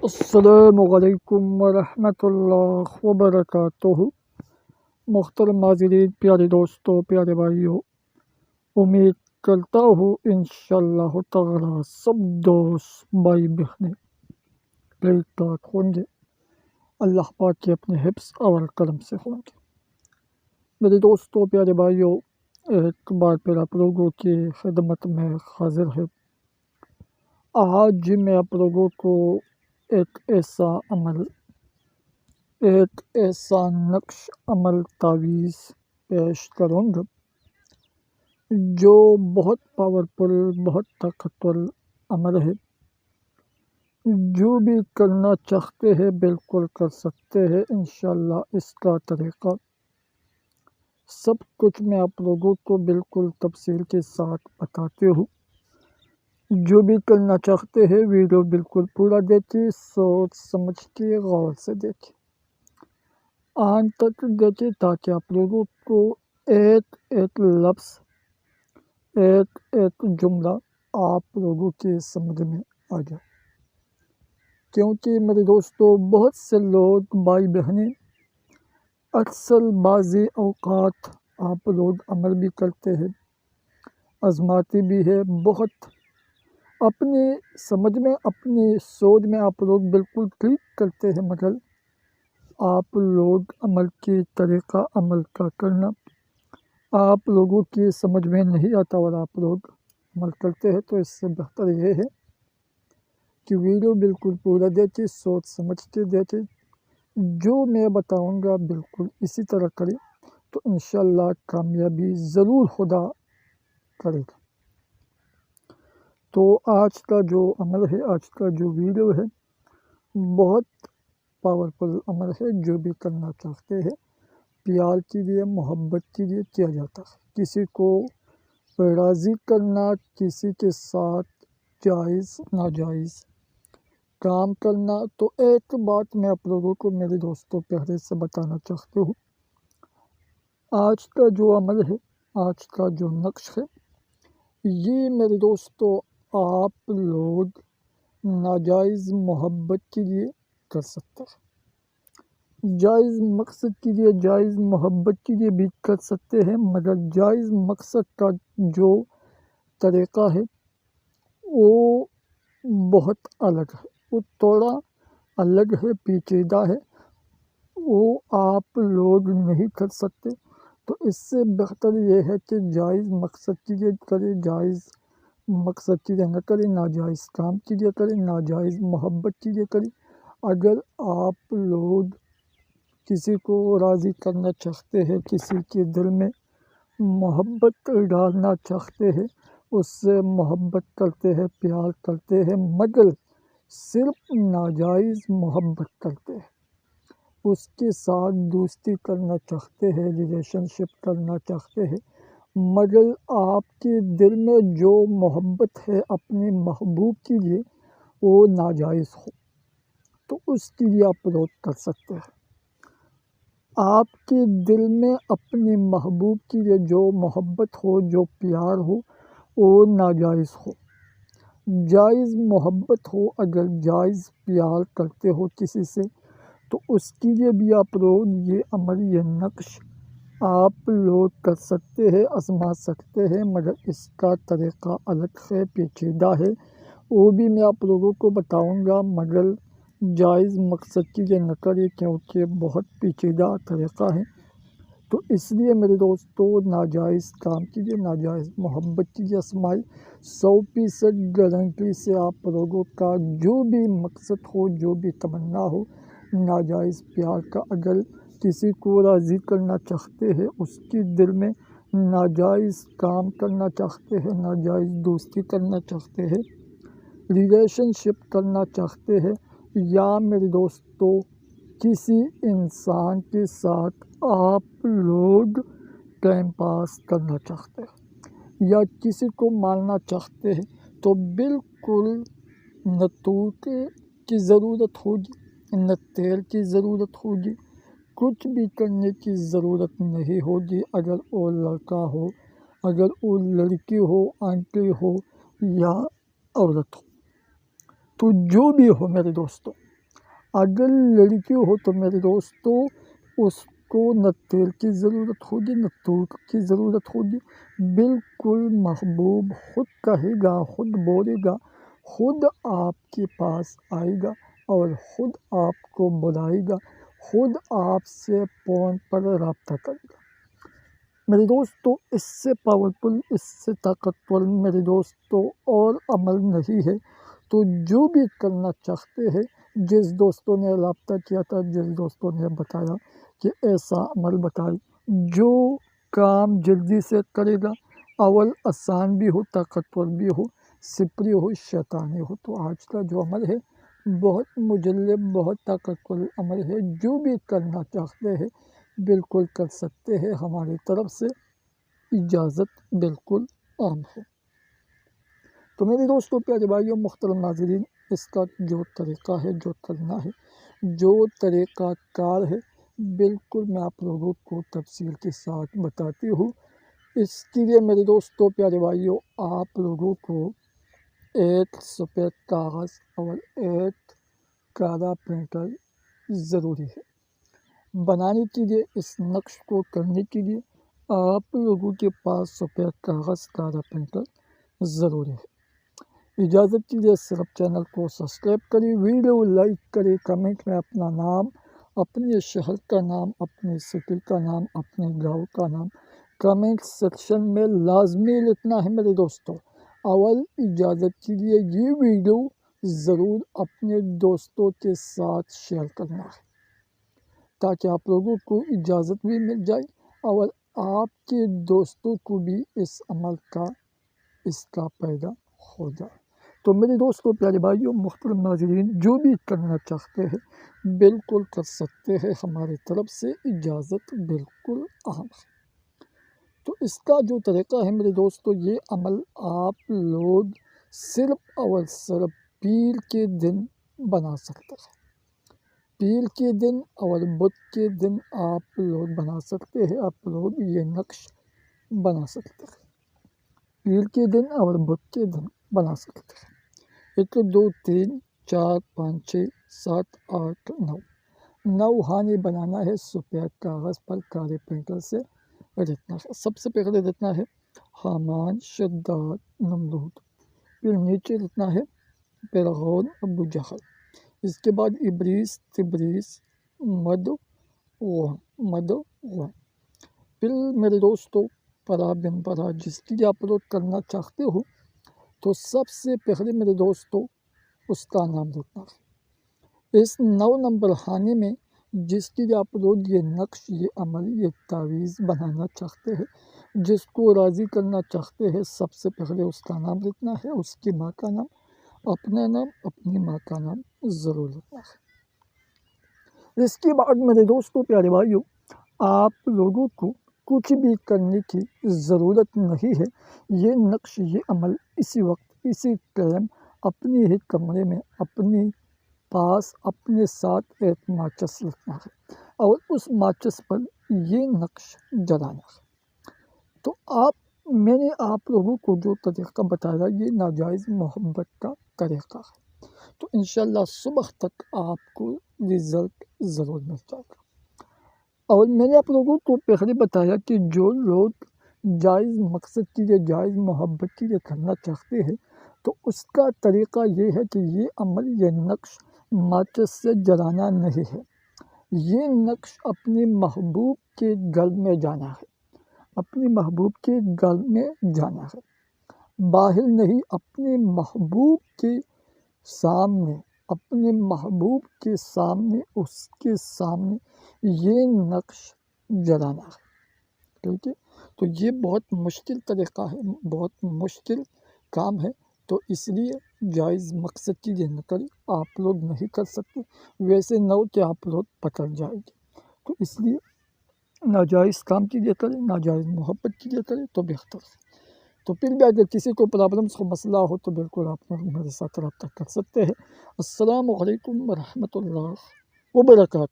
السلام علیکم ورحمۃ اللہ وبرکاتہ۔ محترم ناظرین، پیارے دوستوں، پیارے بھائیوں، امید کرتا ہوں انشاءاللہ تعالی سب دوست بھائی بہنیں ٹھیک ٹھاک ہوں گے، اللہ پاک کے اپنے حفظ اور کرم سے ہوں گے۔ میرے دوستوں، پیارے بھائیوں، ایک بار پھر آپ لوگوں کی خدمت میں حاضر ہے۔ آج میں آپ لوگوں کو ایک ایسا نقش عمل تعویذ پیش کروں گا جو بہت پاورفل، بہت طاقتور عمل ہے۔ جو بھی کرنا چاہتے ہیں بالکل کر سکتے ہیں انشاءاللہ۔ اس کا طریقہ سب کچھ میں آپ لوگوں کو بالکل تفصیل کے ساتھ بتاتے ہوں۔ جو بھی کرنا چاہتے ہیں ویڈیو بالکل پورا دیکھیں، سوچ سمجھ کے غور سے دیکھیں، آن تک دیکھیں، تاکہ آپ لوگوں کو ایک ایک لفظ، ایک ایک جملہ آپ لوگوں کے سمجھ میں آ جائے۔ کیونکہ میرے دوستوں، بہت سے لوگ بھائی بہنیں اکثر بعضی اوقات آپ لوگ عمل بھی کرتے ہیں، آزماتے بھی ہے، بہت اپنی سمجھ میں، اپنی سوچ میں آپ لوگ بالکل ٹھیک کرتے ہیں، مگر آپ لوگ عمل کی طریقہ عمل کا کرنا آپ لوگوں کی سمجھ میں نہیں آتا اور آپ لوگ عمل کرتے ہیں۔ تو اس سے بہتر یہ ہے کہ ویڈیو بالکل پورا دیکھیں، سوچ سمجھ کے دیکھیں، جو میں بتاؤں گا بالکل اسی طرح کریں تو انشاءاللہ کامیابی ضرور خدا کرے گا۔ تو آج کا جو عمل ہے، آج کا جو ویڈیو ہے، بہت پاورفل عمل ہے۔ جو بھی کرنا چاہتے ہیں پیار کے لیے، محبت کے لیے کیا جاتا ہے۔ کسی کو راضی کرنا، کسی کے ساتھ جائز ناجائز کام کرنا۔ تو ایک بات میں آپ لوگوں کو میرے دوستوں پہلے سے بتانا چاہتا ہوں، آج کا جو عمل ہے، آج کا جو نقش ہے، یہ میرے دوستوں آپ لوگ ناجائز محبت کے لیے کر سکتے ہیں، جائز مقصد کے لیے، جائز محبت کے لیے بھی کر سکتے ہیں، مگر جائز مقصد کا جو طریقہ ہے وہ بہت الگ ہے، وہ تھوڑا الگ ہے، پیچیدہ ہے، وہ آپ لوگ نہیں کر سکتے۔ تو اس سے بہتر یہ ہے کہ جائز مقصد کے لیے کریں، جائز مقصد کے لیے نہ کریں، ناجائز کام کے لیے کریں، ناجائز محبت کے لیے کریں۔ اگر آپ لوگ کسی کو راضی کرنا چاہتے ہیں، کسی کے دل میں محبت ڈالنا چاہتے ہیں، اس سے محبت کرتے ہیں، پیار کرتے ہیں، مگر صرف ناجائز محبت کرتے ہیں، اس کے ساتھ دوستی کرنا چاہتے ہیں، ریلیشن شپ کرنا چاہتے ہیں، مگر آپ کے دل میں جو محبت ہے اپنے محبوب کے لیے وہ ناجائز ہو، تو اس کے لیے آپ لوگ کر سکتے ہیں۔ آپ کے دل میں اپنے محبوب کے لیے جو محبت ہو، جو پیار ہو، وہ ناجائز ہو۔ جائز محبت ہو، اگر جائز پیار کرتے ہو کسی سے، تو اس کے لیے بھی آپ لوگ یہ عمل، یہ نقش آپ لوگ کر سکتے ہیں، آزما سکتے ہیں، مگر اس کا طریقہ الگ ہے، پیچیدہ ہے، وہ بھی میں آپ لوگوں کو بتاؤں گا، مگر جائز مقصد کے لیے نہ کریں، کیونکہ بہت پیچیدہ طریقہ ہے۔ تو اس لیے میرے دوستو، ناجائز کام کے لیے، ناجائز محبت کے لیے آزمائیں، 100% گارنٹی سے آپ لوگوں کا جو بھی مقصد ہو، جو بھی تمنا ہو، ناجائز پیار کا، اگر کسی کو راضی کرنا چاہتے ہیں، اس کے دل میں ناجائز کام کرنا چاہتے ہیں، ناجائز دوستی کرنا چاہتے ہیں، ریلیشن شپ کرنا چاہتے ہیں، یا میرے دوستو کسی انسان کے ساتھ آپ لوگ ٹائم پاس کرنا چاہتے ہیں، یا کسی کو مارنا چاہتے ہیں، تو بالکل نہ طوطے کی ضرورت ہوگی، نہ تیل کی ضرورت ہوگی، کچھ بھی کرنے کی ضرورت نہیں ہوگی۔ اگر وہ لڑکا ہو، اگر وہ لڑکی ہو، آنٹی ہو یا عورت ہو، تو جو بھی ہو میرے دوستوں، اگر لڑکی ہو تو میرے دوستو اس کو نہ تیل کی ضرورت ہوگی نہ ترک کی ضرورت ہوگی، بالکل محبوب خود کہے گا، خود بولے گا، خود آپ کے پاس آئے گا اور خود آپ کو بلائے گا، خود آپ سے فون پر رابطہ کرے گا۔ میرے دوستو اس سے پاورفل، اس سے طاقتور میرے دوستو اور عمل نہیں ہے۔ تو جو بھی کرنا چاہتے ہیں، جس دوستوں نے رابطہ کیا تھا، جس دوستوں نے بتایا کہ ایسا عمل بتائے جو کام جلدی سے کرے گا، اول آسان بھی ہو، طاقتور بھی ہو، سپری ہو، شیطانی ہو، تو آج کا جو عمل ہے بہت مجلب، بہت طاقتور عمل ہے۔ جو بھی کرنا چاہتے ہیں بالکل کر سکتے ہیں، ہماری طرف سے اجازت بالکل عام ہے۔ تو میرے دوستوں، پیارے بھائیوں، محترم ناظرین، اس کا جو طریقہ ہے، جو کرنا ہے، جو طریقہ کار ہے، بالکل میں آپ لوگوں کو تفصیل کے ساتھ بتاتی ہوں۔ اس کے لیے میرے دوستوں، پیارے بھائیوں، آپ لوگوں کو ایک سفید کاغذ اور ایک کالا پرنٹر ضروری ہے۔ بنانے کے لیے، اس نقش کو کرنے کے لیے آپ لوگوں کے پاس سفید کاغذ، کالا پرنٹر ضروری ہے۔ اجازت کے لیے صرف چینل کو سبسکرائب کریں، ویڈیو لائک کریں، کمنٹ میں اپنا نام، اپنے شہر کا نام، اپنے سٹی کا نام، اپنے گاؤں کا نام کمنٹ سیکشن میں لازمی لکھنا ہے۔ میرے دوستوں، اول اجازت کے لیے یہ ویڈیو ضرور اپنے دوستوں کے ساتھ شیئر کرنا ہے تاکہ آپ لوگوں کو اجازت بھی مل جائے اور آپ کے دوستوں کو بھی اس عمل کا فائدہ ہو جائے۔ تو میرے دوستوں، پیارے بھائیوں، محترم ناظرین، جو بھی کرنا چاہتے ہیں بالکل کر سکتے ہیں، ہماری طرف سے اجازت بالکل عام ہے۔ تو اس کا جو طریقہ ہے میرے دوستوں، یہ عمل آپ لوگ صرف اور صرف پیر کے دن بنا سکتے ہیں۔ پیر کے دن اور بدھ کے دن آپ لوگ بنا سکتے ہیں، آپ لوگ یہ نقش بنا سکتے ہیں۔ پیر کے دن اور بدھ کے دن بنا سکتے ہیں۔ 1 2 3 4 5 6 7 8 9 ہانی بنانا ہے۔ سفید کاغذ پر کالے پرنٹر سے لکھنا ہے۔ سب سے پہلے لکھنا ہے حامان، شداد، نمرود، پھر نیچے لکھنا ہے فرعون، ابو جہل، اس کے بعد ابلیس، تبلیس، مدغم، پھر میرے دوستوں پرا بن پرا، جس کے لیے آپ لوگ کرنا چاہتے ہو تو سب سے پہلے میرے دوستوں اس کا نام لکھنا ہے۔ اس 9 نمبر خانے میں جس کے لیے آپ لوگ یہ نقش، یہ عمل، یہ تعویذ بنانا چاہتے ہیں، جس کو راضی کرنا چاہتے ہیں، سب سے پہلے اس کا نام لکھنا ہے، اس کی ماں کا نام، اپنا نام، اپنی ماں کا نام ضرور لکھنا ہے۔ اس کے بعد میرے دوستوں، پیارے بھائیوں، آپ لوگوں کو کچھ بھی کرنے کی ضرورت نہیں ہے۔ یہ نقش، یہ عمل اسی وقت، اسی ٹائم اپنے ہی کمرے میں، اپنے پاس، اپنے ساتھ ایک ماچس رکھنا ہے اور اس ماچس پر یہ نقش جلانا ہے۔ تو میں نے آپ لوگوں کو جو طریقہ بتایا، یہ ناجائز محبت کا طریقہ ہے۔ تو انشاءاللہ صبح تک آپ کو رزلٹ ضرور مل جائے گا۔ اور میں نے آپ لوگوں کو پہلے بتایا کہ جو لوگ جائز مقصد کے لیے، جائز محبت کے لیے کرنا چاہتے ہیں تو اس کا طریقہ یہ ہے کہ یہ عمل، یہ نقش ماچس سے جلانا نہیں ہے۔ یہ نقش اپنی محبوب کے گل میں جانا ہے، اپنی محبوب کے گل میں جانا ہے، باہر نہیں، اپنے محبوب کے سامنے، اپنے محبوب کے سامنے، اس کے سامنے یہ نقش جلانا ہے۔ ٹھیک ہے؟ تو یہ بہت مشکل طریقہ ہے، بہت مشکل کام ہے، تو اس لیے جائز مقصد کے لیے نہ کریں، آپ لوگ نہیں کر سکتے، ویسے نہ ہو کہ آپ لوگ پکڑ جائیں گے، تو اس لیے ناجائز کام کے لیے کریں، ناجائز محبت کے لیے کریں تو بہتر ہے۔ تو پھر بھی اگر کسی کو پرابلمس کو مسئلہ ہو تو بالکل آپ میرے ساتھ رابطہ کر سکتے ہیں۔ السلام علیکم ورحمۃ اللہ وبرکاتہ۔